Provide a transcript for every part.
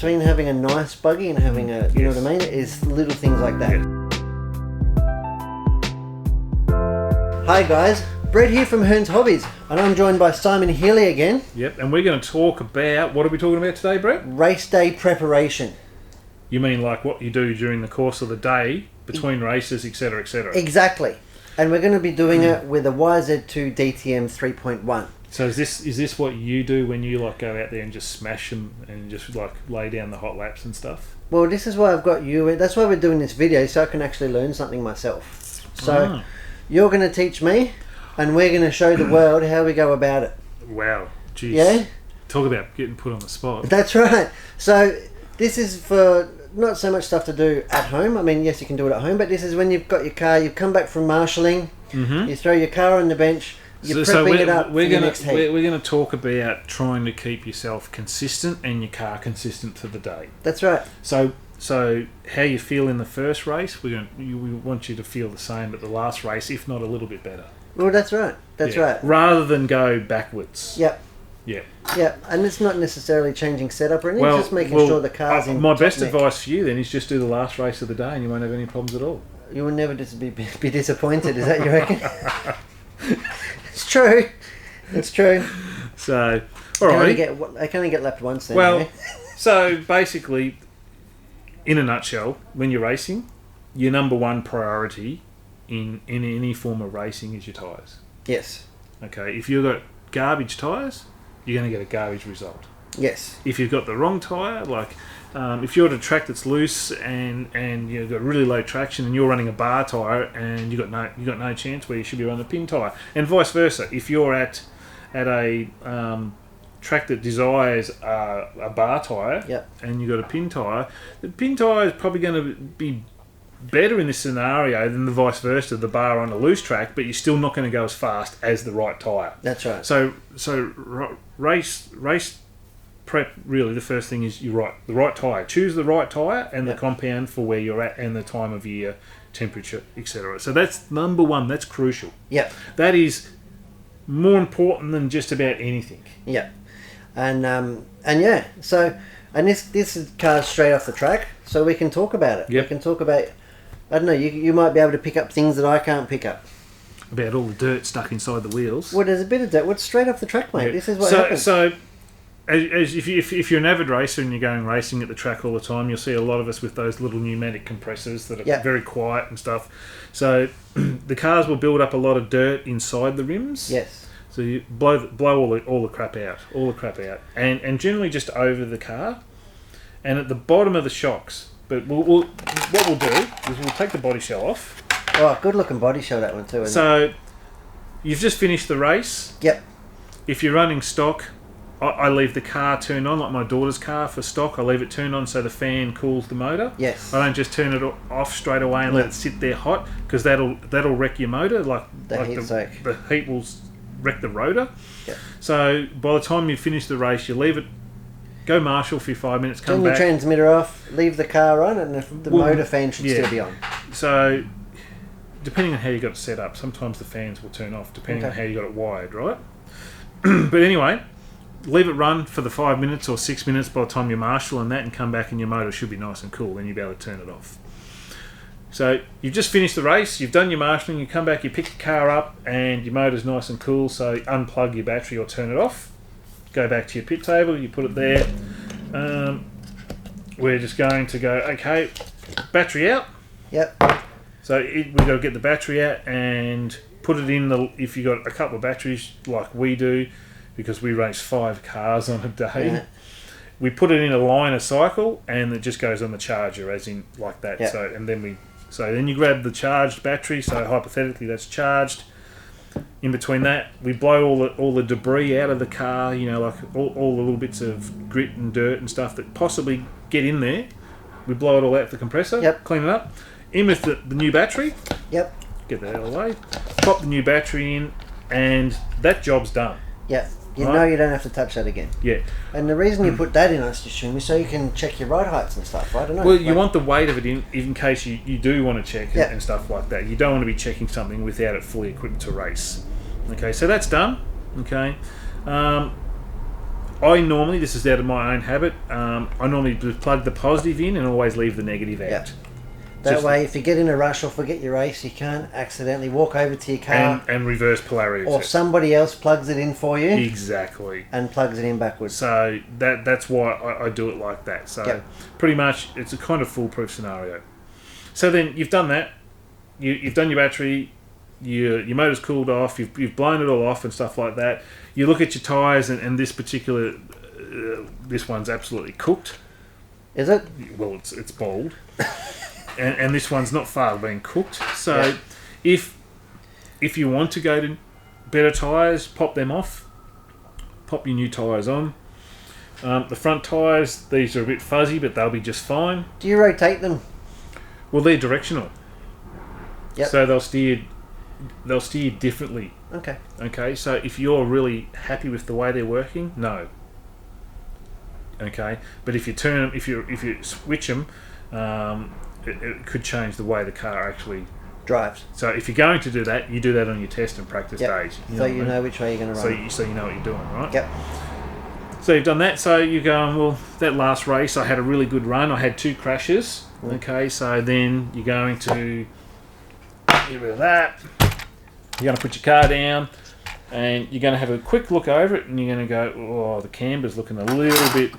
between having a nice buggy and having a, you know what I mean, is little things like that. Hi guys, Brett here from Hearns Hobbies, and I'm joined by Simon Healy again. Yep, and we're going to talk about, what are we talking about today, Brett? Race day preparation. You mean like what you do during the course of the day, between races, etc, etc? Exactly. And we're going to be doing it with a YZ2-DTM 3.1. So is this what you do when you like go out there and just smash them and just like lay down the hot laps and stuff? Well, this is why I've got you. That's why we're doing this video, so I can actually learn something myself. So you're going to teach me, and we're going to show the world how we go about it. Wow, jeez. Yeah? Talk about getting put on the spot. That's right. So this is for not so much stuff to do at home. I mean, yes, you can do it at home, but this is when you've got your car, you've come back from marshalling, you throw your car on the bench, you're prepping it up for the next heat. We're going to talk about trying to keep yourself consistent and your car consistent for the day. That's right. So how you feel in the first race, we want you to feel the same at the last race, if not a little bit better. Well, that's right. That's right. Rather than go backwards. Yep. Yeah. Yeah, and it's not necessarily changing setup or anything, it's just making sure the car's in my best neck. advice for you then is just do the last race of the day and you won't have any problems at all. You will never be disappointed, is that you reckon? It's true. It's true. So, alright. I can only get lapped once then. Well, so basically, in a nutshell, when you're racing, your number one priority in any form of racing is your tyres. Yes. Okay, if you've got garbage tyres, you're going to get a garbage result. Yes. If you've got the wrong tyre, like if you're at a track that's loose and you've got really low traction and you're running a bar tyre and you've got no chance where you should be running a pin tyre, and vice versa. If you're at a track that desires a bar tyre and you've got a pin tyre, the pin tyre is probably going to be better in this scenario than the vice versa, the bar on a loose track, but you're still not going to go as fast as the right tyre. That's right. So race prep, really the first thing is the right tyre. Choose the right tyre and the compound for where you're at and the time of year, temperature, etc. So that's number one. That's crucial. Yeah. That is more important than just about anything. Yeah. And yeah. So this is cars straight off the track, so we can talk about it. Yep. We can talk about. I don't know. You might be able to pick up things that I can't pick up. About all the dirt stuck inside the wheels. Well, there's a bit of dirt. What's straight off the track, mate? Yeah. This is what happens. So, if you're an avid racer and you're going racing at the track all the time, you'll see a lot of us with those little pneumatic compressors that are very quiet and stuff. So the cars will build up a lot of dirt inside the rims. Yes. So you blow all the crap out, and generally just over the car, and at the bottom of the shocks. But what we'll do is we'll take the body shell off. Oh, good looking body shell, that one too. So you've just finished the race. Yep. If you're running stock, I leave the car turned on, like my daughter's car for stock. I leave it turned on so the fan cools the motor. Yes. I don't just turn it off straight away and let it sit there hot, because that'll wreck your motor. The heat will wreck the rotor. Yep. So by the time you finish the race, you leave it, go marshal for 5 minutes, come back. Turn your transmitter off, leave the car on, and the motor fan should still be on. So depending on how you got it set up, sometimes the fans will turn off, depending on how you got it wired, right? But anyway, leave it run for the 5 minutes or 6 minutes by the time you marshal and that, and come back and your motor should be nice and cool, then you'll be able to turn it off. So you've just finished the race, you've done your marshalling, you come back, you pick the car up and your motor's nice and cool, so unplug your battery or turn it off, go back to your pit table, you put it there. We're just going to go, okay, battery out. Yep. So we've got to get the battery out and put it in if you've got a couple of batteries like we do, because we race 5 cars on a day, we put it in a liner cycle and it just goes on the charger, as in like that. So then you grab the charged battery, so hypothetically that's charged. In between that, we blow all the debris out of the car, like all the little bits of grit and dirt and stuff that possibly get in there. We blow it all out the compressor, clean it up. In with the new battery. Yep. Get that out of the way. Pop the new battery in, and that job's done. Yeah. You know you don't have to touch that again. Yeah. And the reason you put that in, I assume, is so you can check your ride heights and stuff. I don't know. Well, you want the weight of it in case you do want to check and stuff like that. You don't want to be checking something without it fully equipped to race. Okay, so that's done. Okay. I normally, this is out of my own habit, I normally just plug the positive in and always leave the negative out. Yep. That way, if you get in a rush or forget your race, you can't accidentally walk over to your car and reverse polarity. Or somebody else plugs it in for you. Exactly. And plugs it in backwards. So that's why I do it like that. So pretty much, it's a kind of foolproof scenario. So then you've done that. You've done your battery. Your motor's cooled off. You've blown it all off and stuff like that. You look at your tyres, and this particular this one's absolutely cooked. Is it? Well, it's bald. And this one's not far being cooked. So if you want to go to better tyres, pop them off. Pop your new tyres on. The front tyres, these are a bit fuzzy, but they'll be just fine. Do you rotate them? Well, they're directional. Yep. So they'll steer differently. Okay. Okay, so if you're really happy with the way they're working, no. Okay, but if you turn them, if you switch them, it could change the way the car actually drives. So if you're going to do that, you do that on your test and practice days. So you know which way you're going to run. So you know what you're doing, right? Yep. So you've done that. So you're going, well, that last race I had a really good run. I had 2 crashes. Okay, so then you're going to get rid of that. You're going to put your car down and you're going to have a quick look over it and you're going to go, oh, the camber's looking a little bit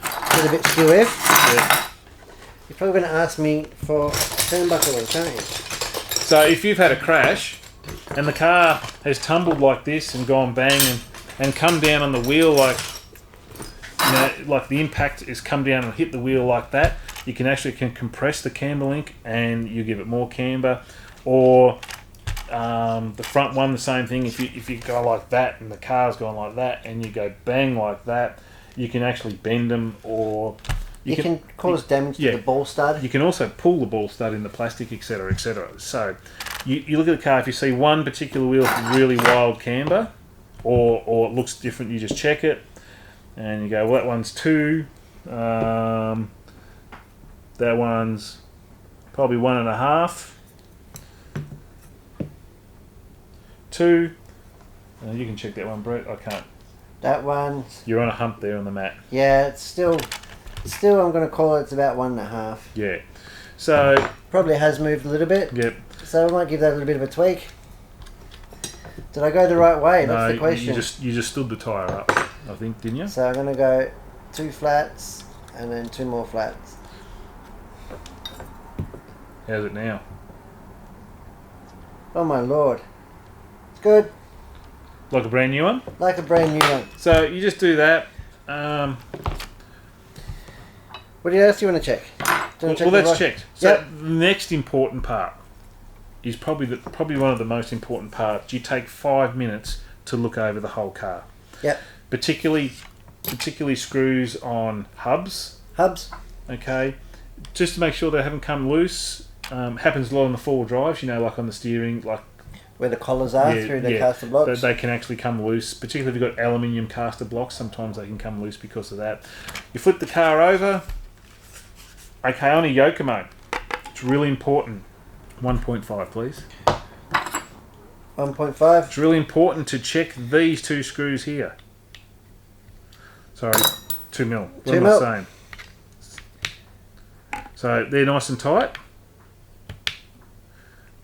skew F. Yeah. You're probably going to ask me for turnbuckle, aren't you? So if you've had a crash and the car has tumbled like this and gone bang and come down on the wheel like the impact has come down and hit the wheel like that, you can compress the camber link and you give it more camber. Or the front one, the same thing. If you go like that and the car's gone like that and you go bang like that, you can actually bend them, or you can cause damage to the ball stud. You can also pull the ball stud in the plastic, etc., etc. So you look at the car. If you see one particular wheel with really wild camber, or it looks different, you just check it, and you go, well, that one's 2. That one's probably 1.5. 2. You can check that one, Brett. I can't. That one. You're on a hump there on the mat. Yeah, it's still I'm going to call it's about 1.5. Yeah. So probably has moved a little bit. Yep. So I might give that a little bit of a tweak. Did I go the right way? That's the question. You just stood the tyre up, I think, didn't you? So I'm going to go 2 flats and then 2 more flats. How's it now? Oh my lord. It's good. Like a brand new one? Like a brand new one. So you just do that. What else do you want to check? Well, that's checked. So the next important part is probably one of the most important parts. You take 5 minutes to look over the whole car. Yep. Particularly screws on hubs. Okay. Just to make sure they haven't come loose. Happens a lot on the 4-wheel drives, like on the steering, like where the collars are through the caster blocks. They can actually come loose, particularly if you've got aluminium caster blocks. Sometimes they can come loose because of that. You flip the car over. Okay, on a Yokomo, it's really important. 1.5, please. 1.5. It's really important to check these 2 screws here. Sorry, 2 mil. What am I saying? So they're nice and tight,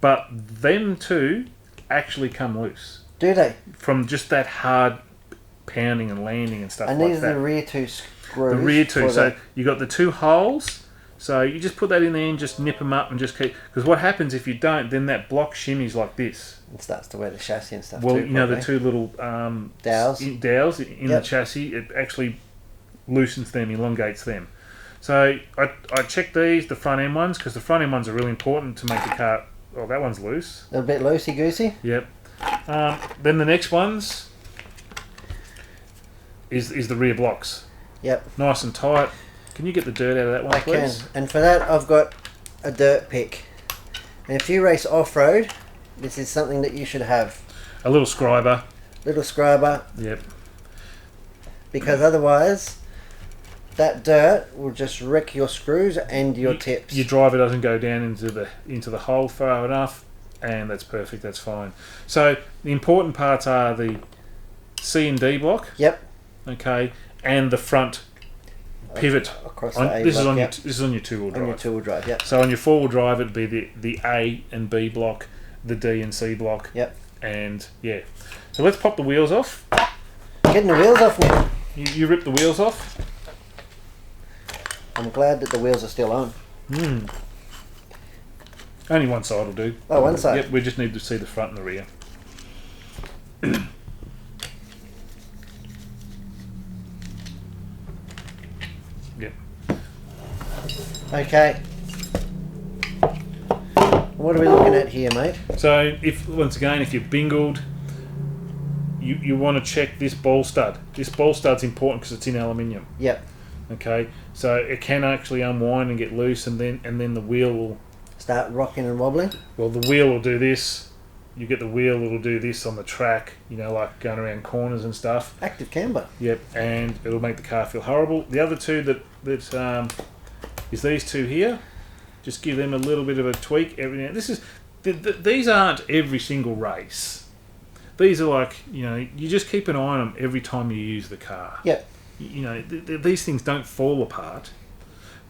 but them 2 actually come loose. Do they? From just that hard pounding and landing and stuff like that. And these are the rear 2 screws. The rear 2. So you got the 2 holes. So you just put that in there and just nip them up and just keep... Because what happens if you don't, then that block shimmies like this. It starts to wear the chassis and stuff. Well, too, the 2 little dowels in the chassis, it actually loosens them, elongates them. So I check these, the front end ones, because the front end ones are really important to make the car... Oh, that one's loose. A bit loosey-goosey? Yep. Then the next ones is the rear blocks. Yep. Nice and tight. Can you get the dirt out of that one, please? I can. And for that, I've got a dirt pick. And if you race off-road, this is something that you should have. A little scriber. Yep. Because otherwise, that dirt will just wreck your screws and your tips. Your driver doesn't go down into the hole far enough, and that's perfect. That's fine. So the important parts are the C and D block. Yep. Okay. and the front pivot. Across On, the A this block, is on your two-wheel drive. On your two-wheel drive, yep. So on your four-wheel drive, it'd be the A and B block, the D and C block. Yep. And yeah. So let's pop the wheels off. Getting the wheels off now. You rip the wheels off. I'm glad that the wheels are still on. Only one side will do. Oh, one side. Yep, we just need to see the front and the rear. Yep. Okay. What are we looking at here, mate? So, if you're bingled, you want to check this ball stud. This ball stud's important because it's in aluminium. Yep. Okay, so it can actually unwind and get loose, and then the wheel will start rocking and wobbling. Well, the wheel will do this. You get the wheel; it'll do this on the track. You know, like going around corners and stuff. Active camber. Yep, and it'll make the car feel horrible. The other two that is these two here. Just give them a little bit of a tweak. These aren't every single race. These are like, you just keep an eye on them every time you use the car. Yep. These things don't fall apart,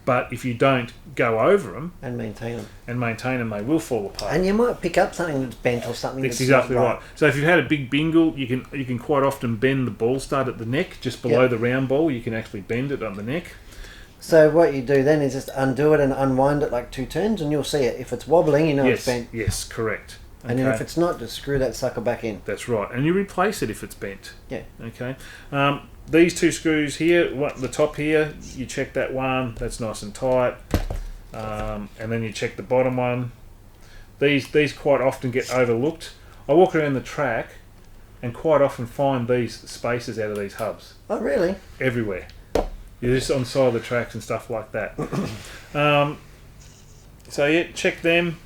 but if you don't go over them and maintain them, they will fall apart. And you might pick up something that's bent or something. That's exactly right. So if you've had a big bingle, you can quite often bend the ball stud at the neck, just below the round ball. You can actually bend it on the neck. So what you do then is just undo it and unwind it like 2 turns, and you'll see it. If it's wobbling, it's bent. Yes, correct. And then if it's not, just screw that sucker back in. That's right. And you replace it if it's bent. Yeah. Okay. These 2 screws here, the top here, you check that one. That's nice and tight. And then you check the bottom one. These quite often get overlooked. I walk around the track and quite often find these spaces out of these hubs. Oh, really? Everywhere. You're just on the side of the tracks and stuff like that. So yeah, check them.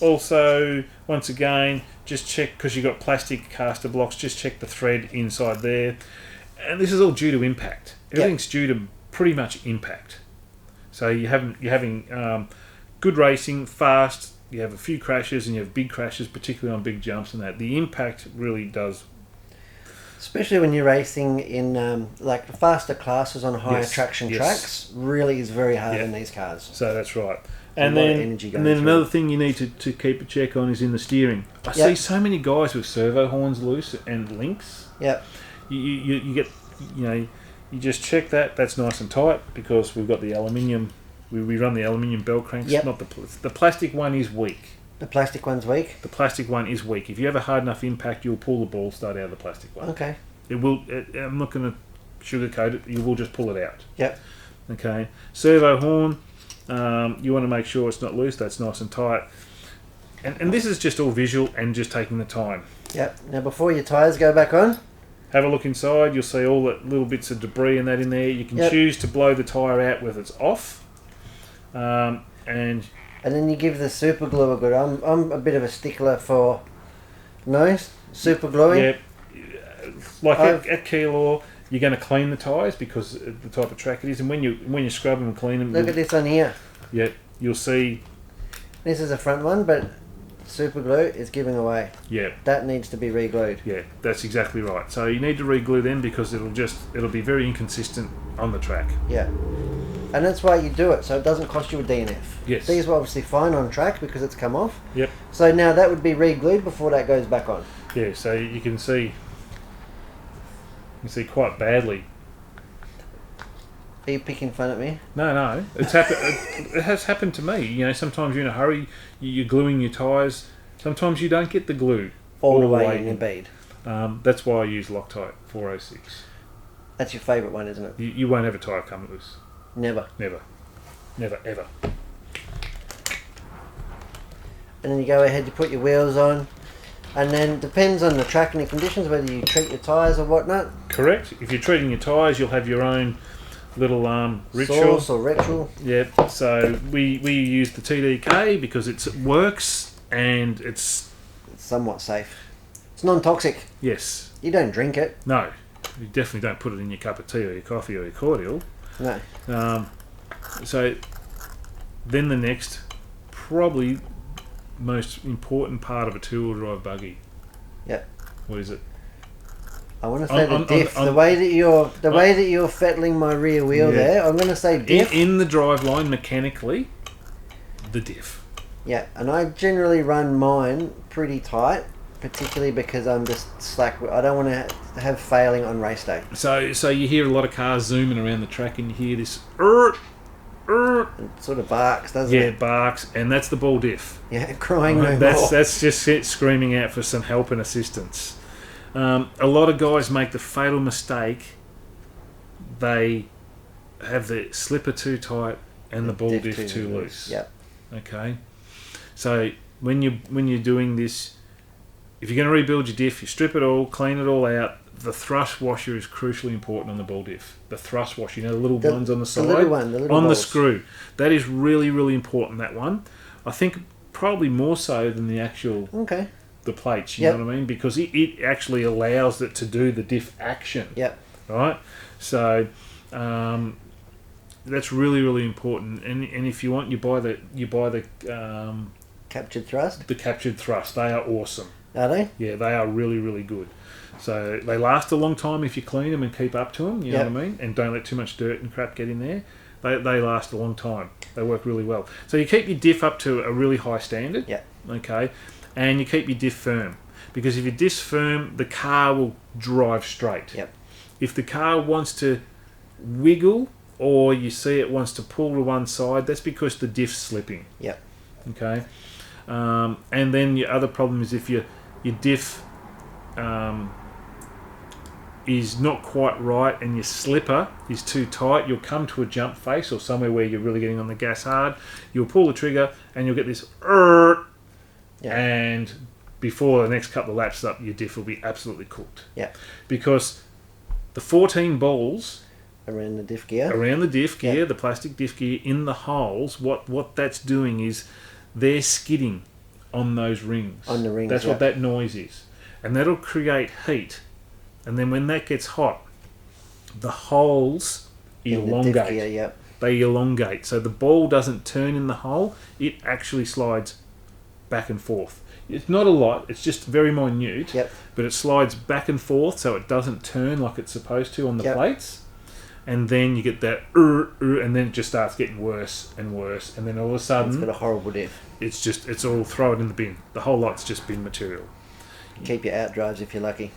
Also, once again, just check, because you've got plastic caster blocks, just check the thread inside there. And this is all due to impact. Everything's due to pretty much impact. So you're having good racing, fast, you have a few crashes, and you have big crashes, particularly on big jumps and that. The impact really does. Especially when you're racing in like the faster classes on higher traction tracks, really is very hard in these cars. So that's right. And then another thing you need to keep a check on is in the steering. I see so many guys with servo horns loose and links. Yep. You get, you just check that. That's nice and tight because we've got the aluminium. We run the aluminium bell cranks. Yep. Not the plastic one is weak. The plastic one's weak? The plastic one is weak. If you have a hard enough impact, you'll pull the ball stud out of the plastic one. Okay. It will. I'm not going to sugarcoat it. You will just pull it out. Yep. Okay. Servo horn. You want to make sure it's not loose. That's nice and tight. And this is just all visual and just taking the time. Yep. Now before your tyres go back on, have a look inside. You'll see all the little bits of debris and that in there. You can choose to blow the tyre out with it's off. And then you give the super glue a good. I'm a bit of a stickler for super gluing. Yeah, like at Keilor, you're going to clean the tyres because of the type of track it is, and when you scrub them and clean them, look at this one here. Yeah, you'll see. This is a front one, but super glue is giving away. Yeah, that needs to be re-glued. Yeah, that's exactly right. So you need to re-glue them because it'll be very inconsistent on the track. Yeah. And that's why you do it, so it doesn't cost you a DNF. Yes. These were obviously fine on track because it's come off. Yep. So now that would be re-glued before that goes back on. Yeah, so you can see quite badly. Are you picking fun at me? No. It's happened. It has happened to me. Sometimes you're in a hurry, you're gluing your tyres. Sometimes you don't get the glue all the way in your bead. That's why I use Loctite 406. That's your favourite one, isn't it? You won't have a tyre come loose. Never, ever. And then you go ahead, you put your wheels on, and then depends on the track and the conditions whether you treat your tyres or whatnot. Correct. If you're treating your tyres, you'll have your own little ritual. Sauce or ritual. Yep. So we use the TDK because it works and it's somewhat safe. It's non-toxic. Yes. You don't drink it. No. You definitely don't put it in your cup of tea or your coffee or your cordial. No. So then the next, probably most important part of a two-wheel drive buggy. Yep. What is it? I want to say the diff. The way that you're fettling my rear wheel there, I'm going to say diff. In the Driveline, mechanically, the diff. Yeah, and I generally run mine pretty tight, particularly because I'm just slack. I don't want to have failing on race day. So you hear a lot of cars zooming around the track, and you hear this. It sort of barks, doesn't it? Yeah, it barks, and that's the ball diff. Yeah, crying no more. That's just it screaming out for some help and assistance. A lot of guys make the fatal mistake. They have the slipper too tight and the ball diff too loose. Yep. Okay. So when you're doing this, if you're going to rebuild your diff, you strip it all, clean it all out. The thrust washer is crucially important on the ball diff. The thrust washer, you know, the little ones on the side, the little on balls. The screw. That is really, really important. That one, I think, probably more so than the actual the plates. You know what I mean? Because it actually allows it to do the diff action. Yep. Right. So that's really, really important. And if you want, you buy the captured thrust. The captured thrust. They are awesome. Are they? Yeah, they are really, really good. So they last a long time if you clean them and keep up to them, you know what I mean? And don't let too much dirt and crap get in there. They last a long time. They work really well. So you keep your diff up to a really high standard. Yeah. Okay. And you keep your diff firm. Because if your diff's firm, the car will drive straight. Yep. If the car wants to wiggle or you see it wants to pull to one side, that's because the diff's slipping. Yep. Okay. And then your other problem is if your diff is not quite right and your slipper is too tight, you'll come to a jump face or somewhere where you're really getting on the gas hard. You'll pull the trigger and you'll get this and before the next couple of laps up, your diff will be absolutely cooked. Yeah. Because the 14 balls around the diff gear, the plastic diff gear in the holes, what that's doing is they're skidding on those rings. On the rings. That's what that noise is. And that'll create heat. And then when that gets hot, the holes elongate. The diff gear, They elongate. So the ball doesn't turn in the hole, it actually slides back and forth. It's not a lot, it's just very minute, but it slides back and forth so it doesn't turn like it's supposed to on the plates. And then you get that and then it just starts getting worse and worse, and then all of a sudden it's got a horrible diff. It's all throw it in the bin. The whole lot's just bin material. Keep your out drives if you're lucky.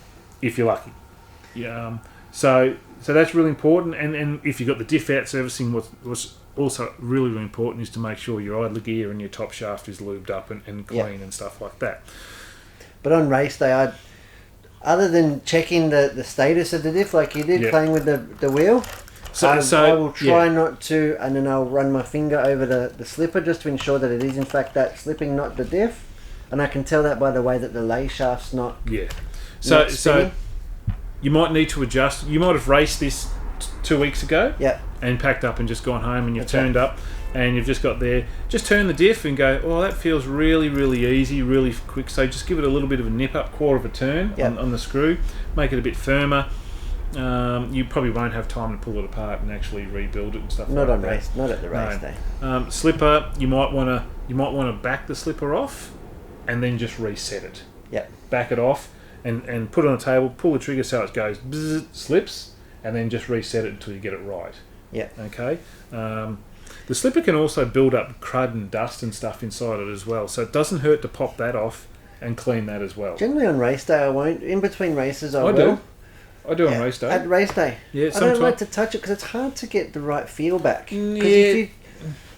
Yeah. So that's really important, and if you've got the diff out servicing, what's also really, really important is to make sure your idler gear and your top shaft is lubed up and clean and stuff like that. But on race day, other than checking the status of the diff like you did, playing with the wheel, I will try not to, and then I'll run my finger over the slipper just to ensure that it is in fact that slipping, not the diff. And I can tell that by the way that the lay shaft's not. Yeah. So you might need to adjust. You might have raced this 2 weeks ago. Yeah. And packed up and just gone home, and you've turned up and you've just got there. Just turn the diff and go, oh, that feels really, really easy, really quick. So just give it a little bit of a nip up, quarter of a turn on the screw. Make it a bit firmer. You probably won't have time to pull it apart and actually rebuild it and stuff. Not at the race day. Slipper, you might want to back the slipper off and then just reset it. Yeah. Back it off and put it on the table, pull the trigger so it goes bzzz, slips, and then just reset it until you get it right. Yeah. Okay. The slipper can also build up crud and dust and stuff inside it as well, so it doesn't hurt to pop that off and clean that as well. Generally on race day I won't. In between races I will. I do on race day. At race day. Yeah, I don't like to touch it because it's hard to get the right feel back. Yeah.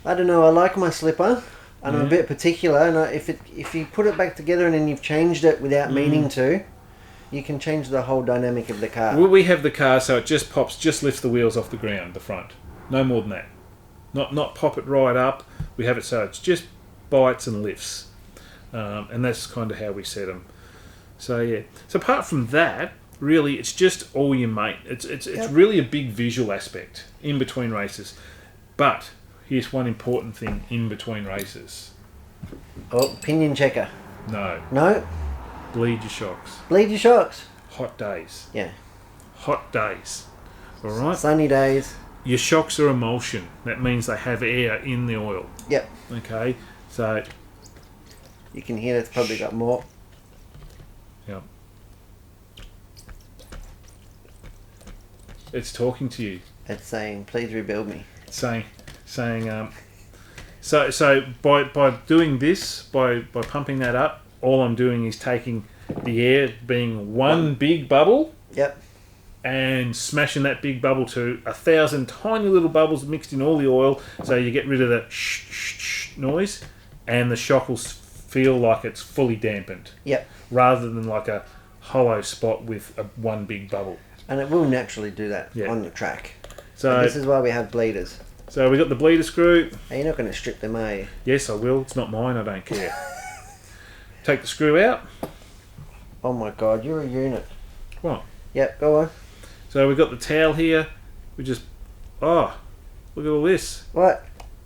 I don't know, I like my slipper and I'm a bit particular, and if you put it back together and then you've changed it without meaning to, you can change the whole dynamic of the car. Well, we have the car so it just lifts the wheels off the ground, the front. No more than that. Not pop it right up. We have it so it's just bites and lifts. And that's kind of how we set them. So, yeah. So apart from that, really, it's just all you make. It's really a big visual aspect in between races. But here's one important thing in between races. Oh, pinion checker. No. Bleed your shocks. Bleed your shocks. Hot days. Yeah. Hot days. All right. Sunny days. Your shocks are emulsion. That means they have air in the oil. Yep. Okay. So you can hear it's probably got more. Yep. It's talking to you. It's saying, please rebuild me. So by doing this, by pumping that up, all I'm doing is taking the air being one big bubble. Yep. And smashing that big bubble to 1,000 tiny little bubbles mixed in all the oil, so you get rid of the noise, and the shock will feel like it's fully dampened. Yep. Rather than like a hollow spot with one big bubble. And it will naturally do that on the track. So this is why we have bleeders. So we got the bleeder screw. Hey, you're not going to strip them, are you? Yes, I will. It's not mine. I don't care. Take the screw out. Oh my God, you're a unit. What? Yep, go on. So we've got the towel here. We just... Oh, look at all this. What?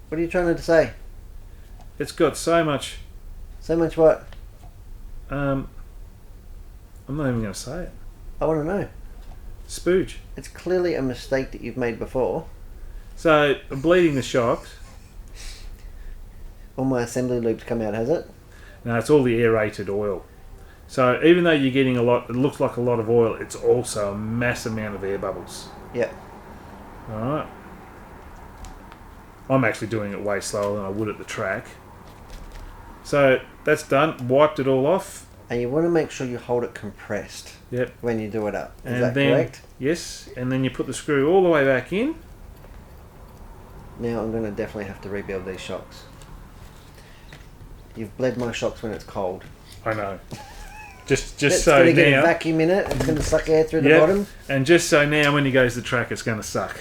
What are you trying to say? It's got so much... So much what? I'm not even going to say it. I want to know. Spooge. It's clearly a mistake that you've made before. So, I'm bleeding the shocks. All my assembly loops come out, has it? No, it's all the aerated oil. So, even though you're getting a lot, it looks like a lot of oil, it's also a massive amount of air bubbles. Yep. Alright. I'm actually doing it way slower than I would at the track. So, that's done. Wiped it all off. And you want to make sure you hold it compressed. Yep. When you do it up. Is and that then, correct? Yes. And then you put the screw all the way back in. Now I'm going to definitely have to rebuild these shocks. You've bled my shocks when it's cold. I know. Just it's so going to now... get a vacuum in it. It's going to suck air through the bottom. And just so now when he goes to the track, it's going to suck.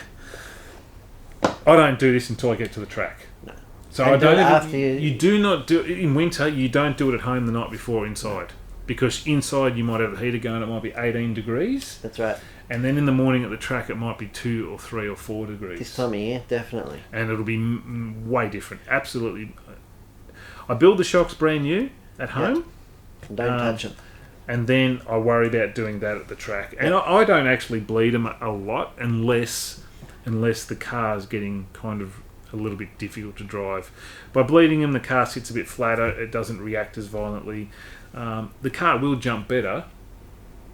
I don't do this until I get to the track. No. So and I don't. After you do not do in winter. You don't do it at home the night before inside, because inside you might have the heater going. It might be 18 degrees. That's right. And then in the morning at the track, it might be 2 or 3 or 4 degrees. This time of year, definitely. And it'll be way different. Absolutely. I build the shocks brand new at home. Yep. Don't touch them. And then I worry about doing that at the track. And I don't actually bleed them a lot unless the car's getting kind of a little bit difficult to drive. By bleeding them, the car sits a bit flatter. It doesn't react as violently. The car will jump better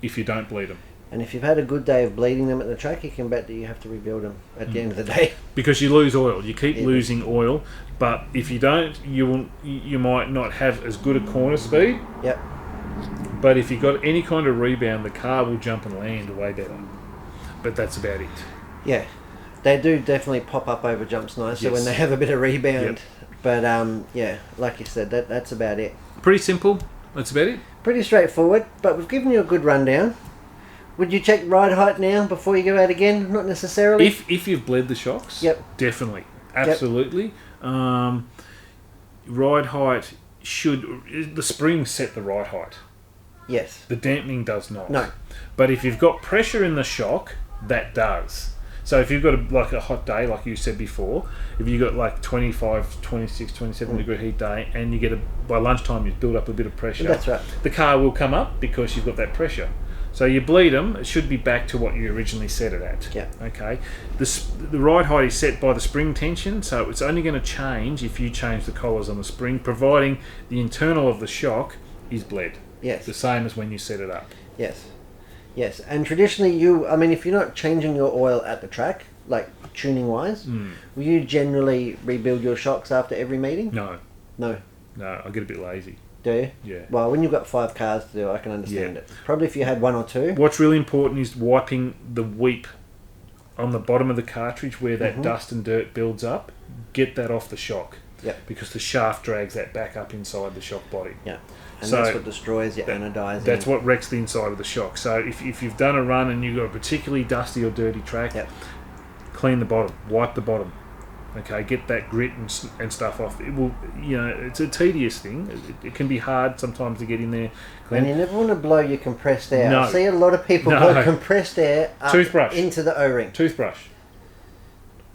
if you don't bleed them. And if you've had a good day of bleeding them at the track, you can bet that you have to rebuild them at the end of the day. Because you lose oil. You keep losing oil. But if you don't, you might not have as good a corner speed. Yep. But if you've got any kind of rebound, the car will jump and land way better. But that's about it. Yeah. They do definitely pop up over jumps nicer when they have a bit of rebound. Yep. But yeah, like you said, that's about it. Pretty simple. That's about it. Pretty straightforward, but we've given you a good rundown. Would you check ride height now before you go out again? Not necessarily. If you've bled the shocks, yep, definitely, absolutely. Yep. Ride height the springs set the ride height. Yes. The dampening does not. No. But if you've got pressure in the shock, that does. So if you've got a hot day, like you said before, if you've got like 25, 26, 27 degree heat day, and you get by lunchtime you build up a bit of pressure. That's right. The car will come up because you've got that pressure. So you bleed them, it should be back to what you originally set it at. Yeah. Okay. The ride height is set by the spring tension, so it's only going to change if you change the collars on the spring, providing the internal of the shock is bled. Yes. The same as when you set it up. Yes. Yes. And traditionally if you're not changing your oil at the track, like tuning wise, will you generally rebuild your shocks after every meeting? No. No. No, I get a bit lazy. Do you? Yeah. Well, when you've got 5 cars to do, I can understand it. Probably if you had 1 or 2. What's really important is wiping the weep on the bottom of the cartridge where that dust and dirt builds up. Get that off the shock. Yep. Because the shaft drags that back up inside the shock body. Yeah. And that's what destroys your anodizing. That's what wrecks the inside of the shock. So if you've done a run and you've got a particularly dusty or dirty track, clean the bottom, wipe the bottom. Okay, get that grit and stuff off. It will, it's a tedious thing. It can be hard sometimes to get in there. And you never want to blow your compressed air. No. I see a lot of people blow compressed air up into the O-ring. Toothbrush.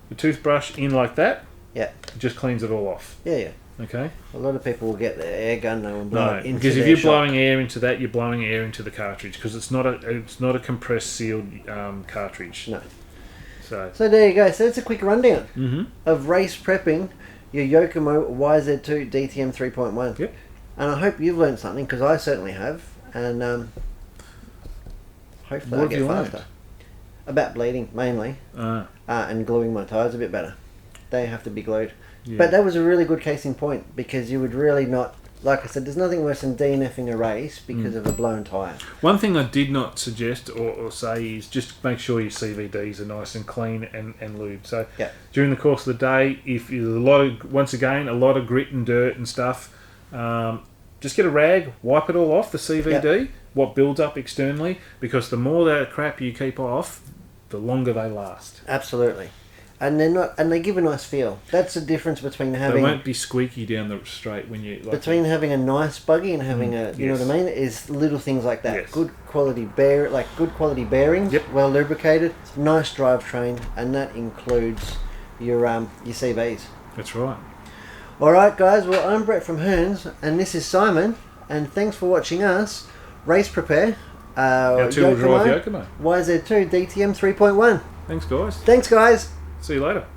The toothbrush in like that. Yeah. It just cleans it all off. Yeah, yeah. Okay. A lot of people will get their air gun though and blow it into because if their you're shock. blowing air into that, you're blowing air into the cartridge because it's not a compressed sealed cartridge. No. So there you go. So it's a quick rundown of race prepping your Yokomo YZ2-DTM 3.1. Yep. And I hope you've learned something because I certainly have. And hopefully I get faster. about bleeding mainly, and gluing my tyres a bit better. They have to be glued. Yeah. But that was a really good case in point, because you would really not, like I said, there's nothing worse than DNFing a race because of a blown tyre. One thing I did not suggest or say is just make sure your CVDs are nice and clean and lubed. So during the course of the day, if there's a lot of grit and dirt and stuff, just get a rag, wipe it all off the CVD, what builds up externally, because the more that crap you keep off, the longer they last. Absolutely. And they're not, and they give a nice feel. That's the difference between having. They won't be squeaky down the straight when you. Between having a nice buggy and having a, you know what I mean, is little things like that. Yes. Good quality bearings, well lubricated, nice drivetrain, and that includes your CVs. That's right. All right, guys. Well, I'm Brett from Hearns, and this is Simon, and thanks for watching us race prepare. Our two-wheel drive Yokomo YZ2-DTM 3.1. Thanks, guys. Thanks, guys. See you later.